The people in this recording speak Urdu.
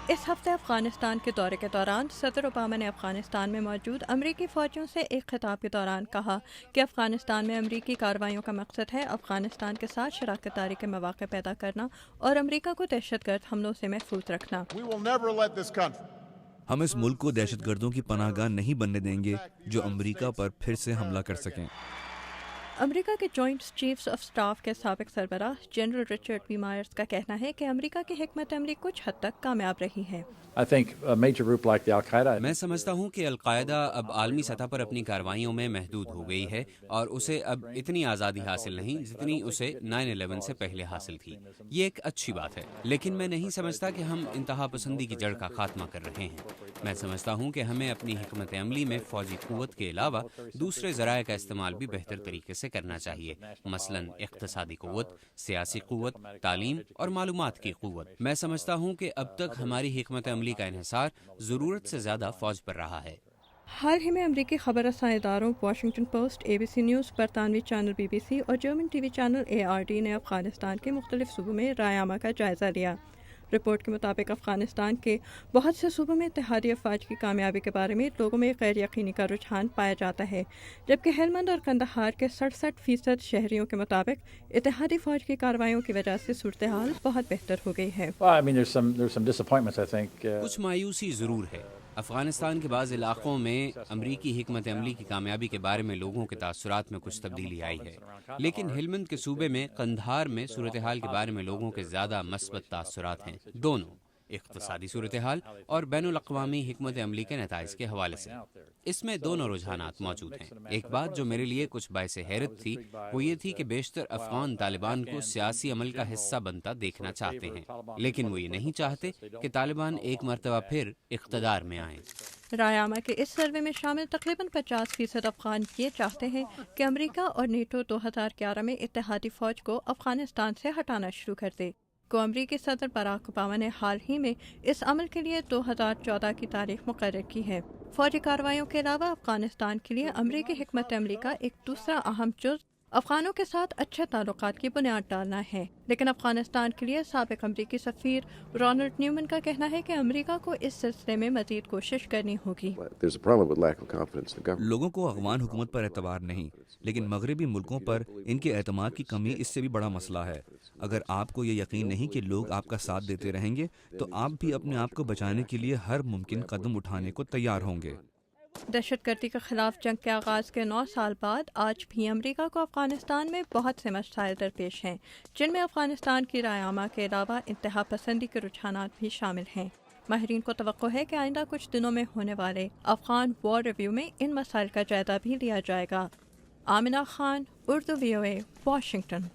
اس ہفتے افغانستان کے دورے کے دوران صدر اوباما نے افغانستان میں موجود امریکی فوجیوں سے ایک خطاب کے دوران کہا کہ افغانستان میں امریکی کارروائیوں کا مقصد ہے افغانستان کے ساتھ شراکت داری کے مواقع پیدا کرنا اور امریکہ کو دہشت گرد حملوں سے محفوظ رکھنا۔ ہم اس ملک کو دہشت گردوں کی پناہ گاہ نہیں بننے دیں گے جو امریکہ پر پھر سے حملہ کر سکیں۔ امریکہ کے جوائنٹ چیفز آف سٹاف کے سابق سربراہ جنرل رچرڈ بی مائرز کا کہنا ہے کہ امریکہ کی حکمت عملی کچھ حد تک کامیاب رہی ہے۔ میں سمجھتا ہوں کہ القاعدہ اب عالمی سطح پر اپنی کارروائیوں میں محدود ہو گئی ہے اور اسے اب اتنی آزادی حاصل نہیں جتنی اسے 9/11 سے پہلے حاصل تھی۔ یہ ایک اچھی بات ہے، لیکن میں نہیں سمجھتا کہ ہم انتہا پسندی کی جڑ کا خاتمہ کر رہے ہیں۔ میں سمجھتا ہوں کہ ہمیں اپنی حکمت عملی میں فوجی قوت کے علاوہ دوسرے ذرائع کا استعمال بھی بہتر طریقے سے کرنا چاہیے، مثلاً اقتصادی قوت، سیاسی قوت، تعلیم اور معلومات کی قوت۔ میں سمجھتا ہوں کہ اب تک ہماری حکمت عملی کا انحصار ضرورت سے زیادہ فوج پر رہا ہے۔ حال ہی میں امریکی خبر رساں اداروں واشنگٹن پوسٹ، ABC نیوز، برطانوی چینل BBC اور German T V channel ARD نے افغانستان کے مختلف صوبوں میں رائے عامہ کا جائزہ لیا۔ رپورٹ کے مطابق افغانستان کے بہت سے صوبوں میں اتحادی افواج کی کامیابی کے بارے میں لوگوں میں غیر یقینی کا رجحان پایا جاتا ہے، جبکہ ہلمند اور قندھار کے 67% شہریوں کے مطابق اتحادی فوج کی کارروائیوں کی وجہ سے صورتحال بہت بہتر ہو گئی ہے۔ کچھ مایوسی ضرور ہے۔ افغانستان کے بعض علاقوں میں امریکی حکمت عملی کی کامیابی کے بارے میں لوگوں کے تاثرات میں کچھ تبدیلی آئی ہے، لیکن ہلمند کے صوبے میں قندھار میں صورتحال کے بارے میں لوگوں کے زیادہ مثبت تاثرات ہیں، دونوں اقتصادی صورتحال اور بین الاقوامی حکمت عملی کے نتائج کے حوالے سے۔ اس میں دونوں رجحانات موجود ہیں۔ ایک بات جو میرے لیے کچھ باعث حیرت تھی وہ یہ تھی کہ بیشتر افغان طالبان کو سیاسی عمل کا حصہ بنتا دیکھنا چاہتے ہیں، لیکن وہ یہ نہیں چاہتے کہ طالبان ایک مرتبہ پھر اقتدار میں آئیں۔ رائے عامہ کے اس سروے میں شامل تقریباً 50% افغان یہ چاہتے ہیں کہ امریکہ اور نیٹو 2011 میں اتحادی فوج کو افغانستان سے ہٹانا شروع کر دے۔ امریکی صدر باراک اوباما نے حال ہی میں اس عمل کے لیے 2014 کی تاریخ مقرر کی ہے۔ فوجی کارروائیوں کے علاوہ افغانستان کے لیے امریکی حکمت عملی کا ایک دوسرا اہم جز افغانوں کے ساتھ اچھے تعلقات کی بنیاد ڈالنا ہے، لیکن افغانستان کے لیے سابق امریکی سفیر رونلڈ نیومن کا کہنا ہے کہ امریکہ کو اس سلسلے میں مزید کوشش کرنی ہوگی۔ لوگوں کو افغان حکومت پر اعتبار نہیں، لیکن مغربی ملکوں پر ان کے اعتماد کی کمی اس سے بھی بڑا مسئلہ ہے۔ اگر آپ کو یہ یقین نہیں کہ لوگ آپ کا ساتھ دیتے رہیں گے تو آپ بھی اپنے آپ کو بچانے کے لیے ہر ممکن قدم اٹھانے کو تیار ہوں گے۔ دہشت گردی کے خلاف جنگ کے آغاز کے 9 سال بعد آج بھی امریکہ کو افغانستان میں بہت سے مسائل درپیش ہیں، جن میں افغانستان کی رائے عامہ کے علاوہ انتہا پسندی کے رجحانات بھی شامل ہیں۔ ماہرین کو توقع ہے کہ آئندہ کچھ دنوں میں ہونے والے افغان وار ریویو میں ان مسائل کا جائزہ بھی لیا جائے گا۔ Amna Khan, Urdu VOA، Washington.